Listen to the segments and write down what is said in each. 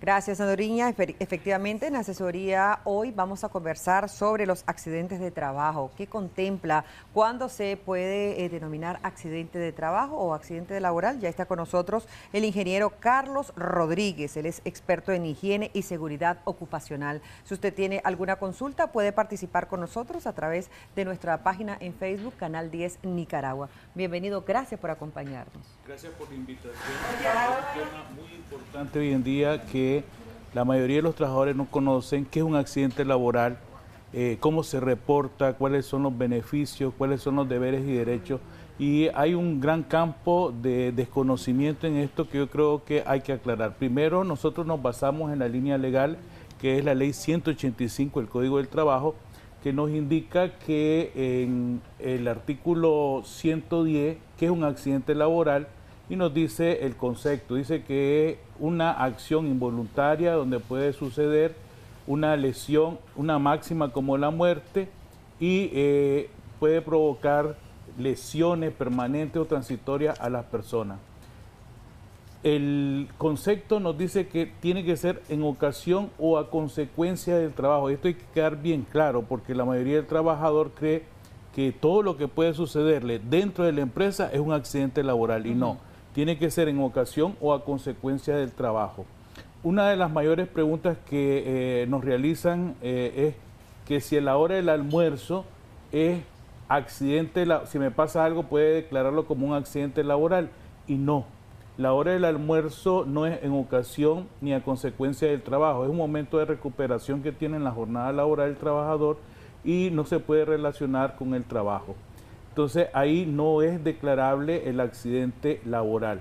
Gracias, Andoriña. Efectivamente, en asesoría hoy vamos a conversar sobre los accidentes de trabajo. ¿Qué contempla? ¿Cuándo se puede denominar accidente de trabajo o accidente laboral? Ya está con nosotros el ingeniero Carlos Rodríguez. Él es experto en higiene y seguridad ocupacional. Si usted tiene alguna consulta, puede participar con nosotros a través de nuestra página en Facebook, Canal 10 Nicaragua. Bienvenido, gracias por acompañarnos. Gracias por la invitación. Es un tema muy importante hoy en día que la mayoría de los trabajadores no conocen qué es un accidente laboral, cómo se reporta, cuáles son los beneficios, cuáles son los deberes y derechos. Y hay un gran campo de desconocimiento en esto que yo creo que hay que aclarar. Primero, nosotros nos basamos en la línea legal, que es la ley 185 del Código del Trabajo, que nos indica que en el artículo 110, que es un accidente laboral, y nos dice el concepto, dice que es una acción involuntaria donde puede suceder una lesión, una máxima como la muerte, y puede provocar lesiones permanentes o transitorias a las personas. El concepto nos dice que tiene que ser en ocasión o a consecuencia del trabajo. Esto hay que quedar bien claro porque la mayoría del trabajador cree que todo lo que puede sucederle dentro de la empresa es un accidente laboral y no, tiene que ser en ocasión o a consecuencia del trabajo. Una de las mayores preguntas que nos realizan es que si a la hora del almuerzo es accidente, si me pasa algo puede declararlo como un accidente laboral y no. La hora del almuerzo no es en ocasión ni a consecuencia del trabajo, es un momento de recuperación que tiene en la jornada laboral del trabajador y no se puede relacionar con el trabajo. Entonces ahí no es declarable el accidente laboral.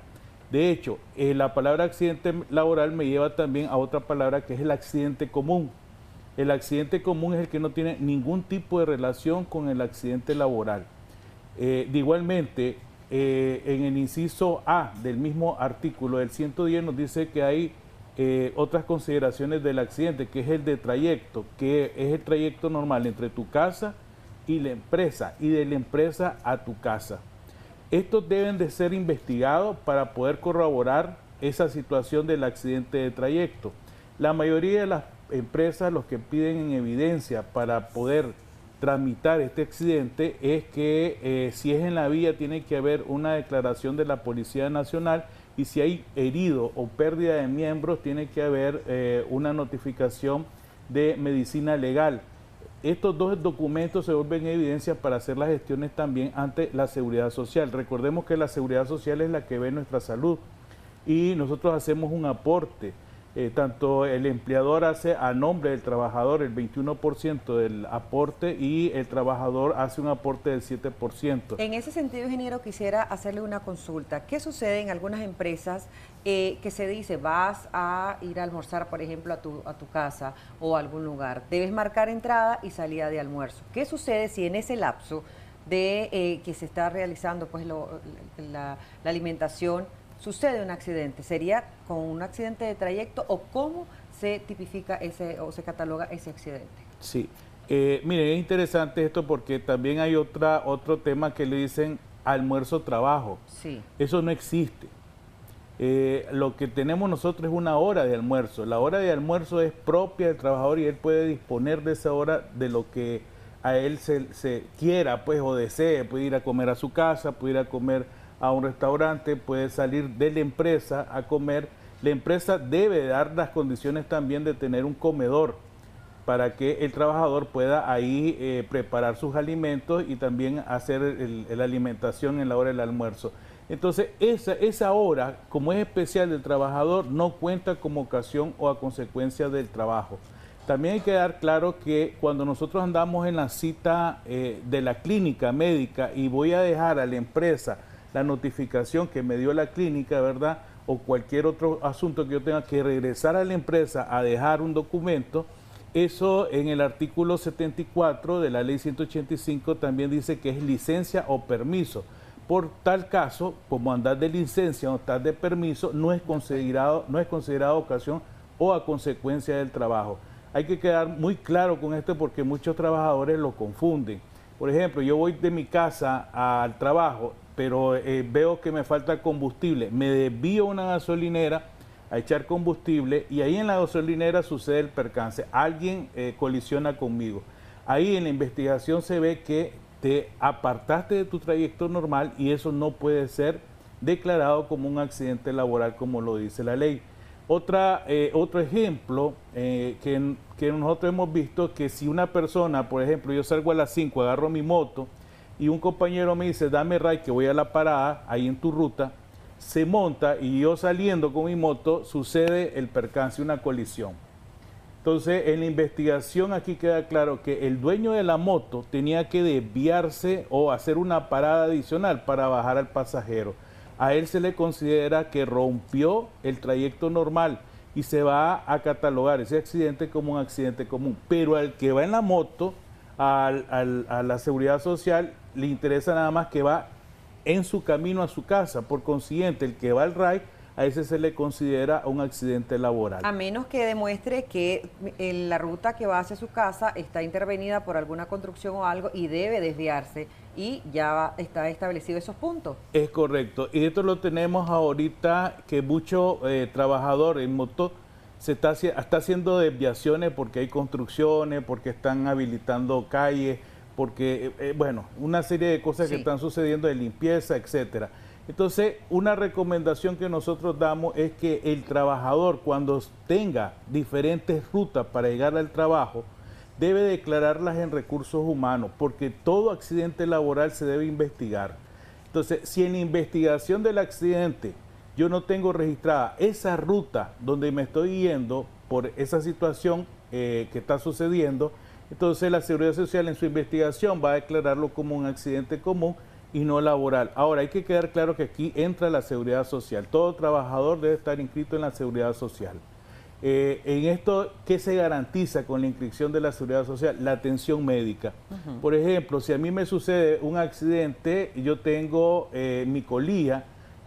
De hecho, la palabra accidente laboral me lleva también a otra palabra que es el accidente común. El accidente común es el que no tiene ningún tipo de relación con el accidente laboral. Igualmente, en el inciso A del mismo artículo del 110 nos dice que hay otras consideraciones del accidente, que es el de trayecto, que es el trayecto normal entre tu casa y la empresa, y de la empresa a tu casa. Estos deben de ser investigados para poder corroborar esa situación del accidente de trayecto. La mayoría de las empresas los que piden en evidencia para poder tramitar este accidente es que si es en la vía tiene que haber una declaración de la Policía Nacional y si hay herido o pérdida de miembros tiene que haber una notificación de medicina legal. Estos dos documentos se vuelven evidencia para hacer las gestiones también ante la Seguridad Social. Recordemos que la Seguridad Social es la que ve nuestra salud y nosotros hacemos un aporte. Tanto el empleador hace a nombre del trabajador el 21% del aporte y el trabajador hace un aporte del 7%. En ese sentido, ingeniero, quisiera hacerle una consulta. ¿Qué sucede en algunas empresas que se dice vas a ir a almorzar, por ejemplo, a tu casa o a algún lugar? Debes marcar entrada y salida de almuerzo. ¿Qué sucede si en ese lapso de que se está realizando pues la alimentación sucede un accidente? ¿Sería con un accidente de trayecto o cómo se tipifica o se cataloga ese accidente? Sí, miren, es interesante esto porque también hay otro tema que le dicen almuerzo-trabajo. Sí. Eso no existe. Lo que tenemos nosotros es una hora de almuerzo. La hora de almuerzo es propia del trabajador y él puede disponer de esa hora de lo que a él se quiera pues, o desee. Puede ir a comer a su casa, puede ir a comer a un restaurante, puede salir de la empresa a comer. La empresa debe dar las condiciones también de tener un comedor para que el trabajador pueda ahí preparar sus alimentos y también hacer la alimentación en la hora del almuerzo. Entonces, esa hora, como es especial del trabajador, no cuenta como ocasión o a consecuencia del trabajo. También hay que dar claro que cuando nosotros andamos en la cita de la clínica médica y voy a dejar a la empresa la notificación que me dio la clínica, ¿verdad? O cualquier otro asunto que yo tenga que regresar a la empresa a dejar un documento, eso en el artículo 74 de la ley 185 también dice que es licencia o permiso. Por tal caso, como andar de licencia o estar de permiso, no es considerado ocasión o a consecuencia del trabajo. Hay que quedar muy claro con esto porque muchos trabajadores lo confunden. Por ejemplo, yo voy de mi casa al trabajo, pero veo que me falta combustible, me desvío a una gasolinera, a echar combustible y ahí en la gasolinera sucede el percance. Alguien colisiona conmigo. Ahí en la investigación se ve que te apartaste de tu trayecto normal y eso no puede ser declarado como un accidente laboral como lo dice la ley. Otro ejemplo que nosotros hemos visto, que si una persona, por ejemplo, yo salgo a las 5, agarro mi moto y un compañero me dice, dame ride que voy a la parada, ahí en tu ruta, se monta y yo saliendo con mi moto, sucede el percance, una colisión. Entonces, en la investigación aquí queda claro que el dueño de la moto tenía que desviarse o hacer una parada adicional para bajar al pasajero. A él se le considera que rompió el trayecto normal y se va a catalogar ese accidente como un accidente común. Pero al que va en la moto, a la seguridad social, le interesa nada más que va en su camino a su casa. Por consiguiente, el que va al ride, a ese se le considera un accidente laboral. A menos que demuestre que la ruta que va hacia su casa está intervenida por alguna construcción o algo y debe desviarse y ya está establecido esos puntos. Es correcto. Y esto lo tenemos ahorita que mucho trabajador en moto está haciendo desviaciones porque hay construcciones, porque están habilitando calles, porque, bueno, una serie de cosas que están sucediendo de limpieza, etcétera. Entonces, una recomendación que nosotros damos es que el trabajador, cuando tenga diferentes rutas para llegar al trabajo, debe declararlas en recursos humanos, porque todo accidente laboral se debe investigar. Entonces, si en la investigación del accidente yo no tengo registrada esa ruta donde me estoy yendo por esa situación que está sucediendo, entonces la Seguridad Social en su investigación va a declararlo como un accidente común y no laboral. Ahora, hay que quedar claro que aquí entra la Seguridad Social. Todo trabajador debe estar inscrito en la Seguridad Social. En esto, ¿qué se garantiza con la inscripción de la Seguridad Social? La atención médica. Por ejemplo, si a mí me sucede un accidente, yo tengo mi colilla,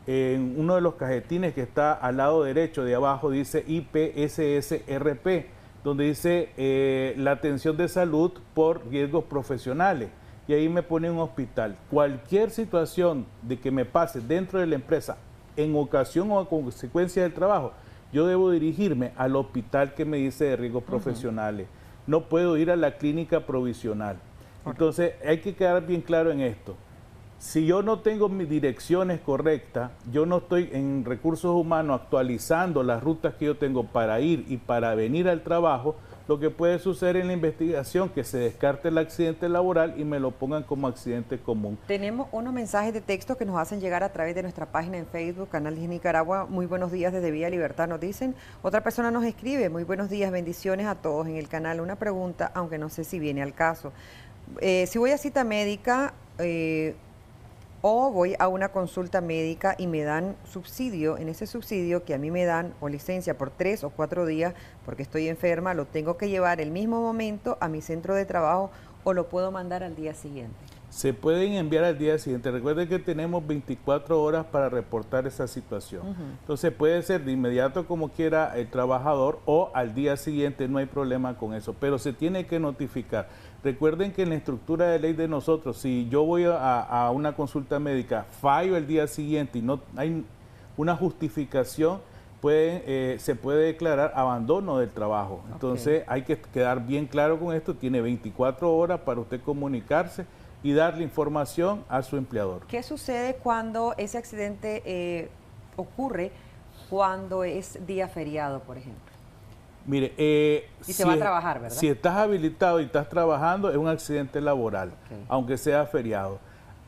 en uno de los cajetines que está al lado derecho de abajo dice IPSS-RP, donde dice la atención de salud por riesgos profesionales. Y ahí me pone un hospital. Cualquier situación de que me pase dentro de la empresa, en ocasión o a consecuencia del trabajo, yo debo dirigirme al hospital que me dice de riesgos profesionales. No puedo ir a la clínica provisional. Entonces, hay que quedar bien claro en esto. Si yo no tengo mis direcciones correctas, yo no estoy en recursos humanos actualizando las rutas que yo tengo para ir y para venir al trabajo, lo que puede suceder en la investigación, que se descarte el accidente laboral y me lo pongan como accidente común. Tenemos unos mensajes de texto que nos hacen llegar a través de nuestra página en Facebook, Canal 10 Nicaragua. Muy buenos días desde Vía Libertad, nos dicen. Otra persona nos escribe, muy buenos días, bendiciones a todos en el canal. Una pregunta, aunque no sé si viene al caso. Si voy a cita médica o voy a una consulta médica y me dan subsidio, en ese subsidio que a mí me dan o licencia por 3 o 4 días porque estoy enferma, lo tengo que llevar el mismo momento a mi centro de trabajo o lo puedo mandar al día siguiente. Se pueden enviar al día siguiente. Recuerden que tenemos 24 horas para reportar esa situación. Entonces puede ser de inmediato como quiera el trabajador o al día siguiente, no hay problema con eso, pero se tiene que notificar. Recuerden que en la estructura de ley de nosotros, si yo voy a una consulta médica, fallo el día siguiente y no hay una justificación, se puede declarar abandono del trabajo. Entonces hay que quedar bien claro con esto, tiene 24 horas para usted comunicarse y darle información a su empleador. ¿Qué sucede cuando ese accidente ocurre cuando es día feriado, por ejemplo? Mire, y se va a trabajar, ¿verdad? Si estás habilitado y estás trabajando, es un accidente laboral, aunque sea feriado.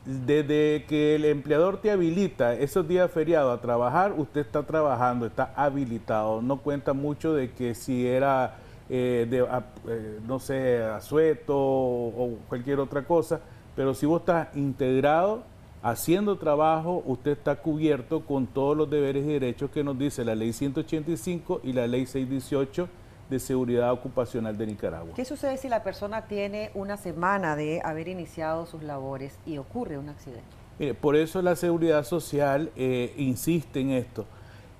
Desde que el empleador te habilita esos días feriados a trabajar, usted está trabajando, está habilitado. No cuenta mucho de que si era, no sé, asueto o cualquier otra cosa, pero si vos estás integrado, haciendo trabajo, usted está cubierto con todos los deberes y derechos que nos dice la Ley 185 y la Ley 618 de Seguridad Ocupacional de Nicaragua. ¿Qué sucede si la persona tiene una semana de haber iniciado sus labores y ocurre un accidente? Mire, por eso la Seguridad Social insiste en esto.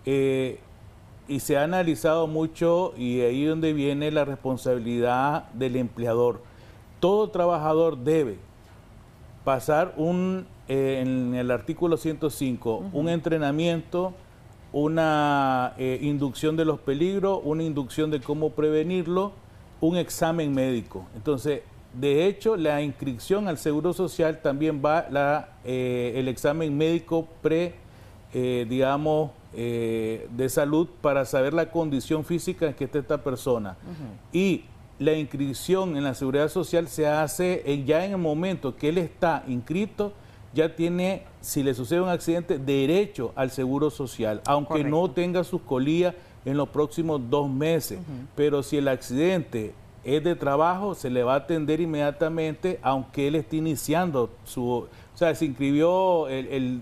Y se ha analizado mucho y ahí es donde viene la responsabilidad del empleador. Todo trabajador debe pasar en el artículo 105, un entrenamiento una inducción de los peligros, una inducción de cómo prevenirlo, un examen médico. Entonces, de hecho, la inscripción al Seguro Social también va el examen médico digamos, de salud para saber la condición física en que está esta persona. Y la inscripción en la Seguridad Social se hace ya en el momento que él está inscrito, ya tiene, si le sucede un accidente, derecho al Seguro Social, aunque Correcto. no tenga sus colillas en los próximos 2 meses. Pero si el accidente es de trabajo, se le va a atender inmediatamente, aunque él esté iniciando o sea, se inscribió el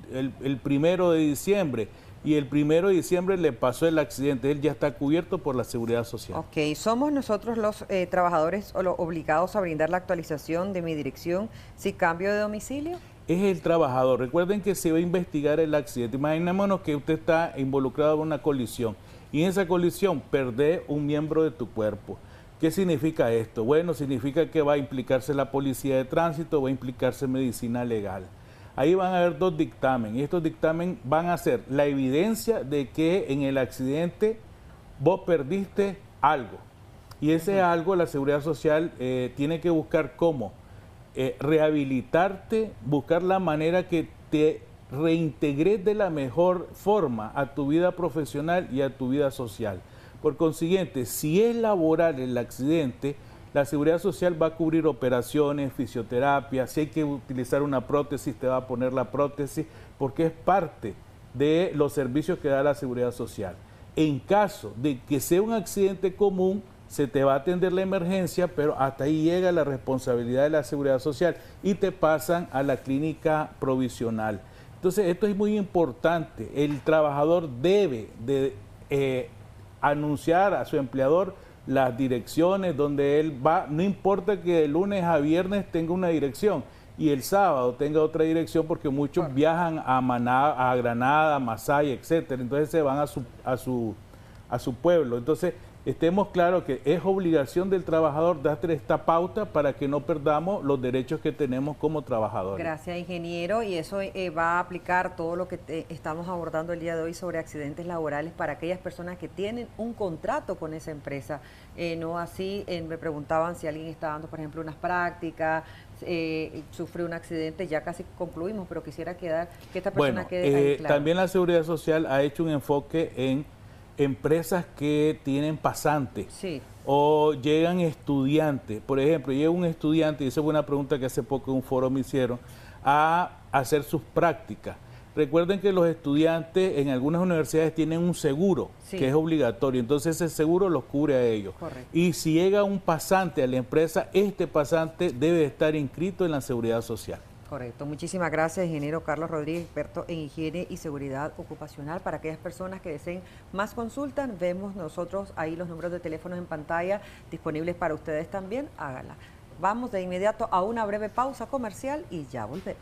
1 de diciembre y el 1 de diciembre le pasó el accidente, él ya está cubierto por la Seguridad Social. Ok, ¿somos nosotros los trabajadores obligados a brindar la actualización de mi dirección si cambio de domicilio? Es el trabajador. Recuerden que se va a investigar el accidente. Imaginémonos que usted está involucrado en una colisión y en esa colisión perde un miembro de tu cuerpo. ¿Qué significa esto? Bueno, significa que va a implicarse la policía de tránsito, va a implicarse medicina legal. Ahí van a haber 2 dictámenes y estos dictámenes van a ser la evidencia de que en el accidente vos perdiste algo. Y ese algo la Seguridad Social tiene que buscar cómo rehabilitarte, buscar la manera que te reintegres de la mejor forma a tu vida profesional y a tu vida social. Por consiguiente, si es laboral el accidente, la Seguridad Social va a cubrir operaciones, fisioterapia, si hay que utilizar una prótesis, te va a poner la prótesis, porque es parte de los servicios que da la Seguridad Social. En caso de que sea un accidente común, se te va a atender la emergencia, pero hasta ahí llega la responsabilidad de la Seguridad Social y te pasan a la clínica provisional. Entonces, esto es muy importante. El trabajador debe de anunciar a su empleador las direcciones donde él va, no importa que de lunes a viernes tenga una dirección y el sábado tenga otra dirección, porque muchos viajan a Granada, Masaya, etcétera, entonces se van a su pueblo. Entonces, estemos claros que es obligación del trabajador darte esta pauta para que no perdamos los derechos que tenemos como trabajadores. Gracias, ingeniero. Y eso va a aplicar todo lo que estamos abordando el día de hoy sobre accidentes laborales para aquellas personas que tienen un contrato con esa empresa. No así, me preguntaban si alguien está dando, por ejemplo, unas prácticas, sufre un accidente, ya casi concluimos, pero quisiera que esta persona quede ahí clara. También la Seguridad Social ha hecho un enfoque en empresas que tienen pasantes, sí, o llegan estudiantes. Por ejemplo, llega un estudiante, y esa fue una pregunta que hace poco en un foro me hicieron, a hacer sus prácticas. Recuerden que los estudiantes en algunas universidades tienen un seguro, sí, que es obligatorio, entonces ese seguro los cubre a ellos. Correcto. Y si llega un pasante a la empresa, este pasante debe estar inscrito en la Seguridad Social. Correcto. Muchísimas gracias, ingeniero Carlos Rodríguez, experto en higiene y seguridad ocupacional. Para aquellas personas que deseen más consultas, vemos nosotros ahí los números de teléfonos en pantalla disponibles para ustedes también. Háganla. Vamos de inmediato a una breve pausa comercial y ya volvemos.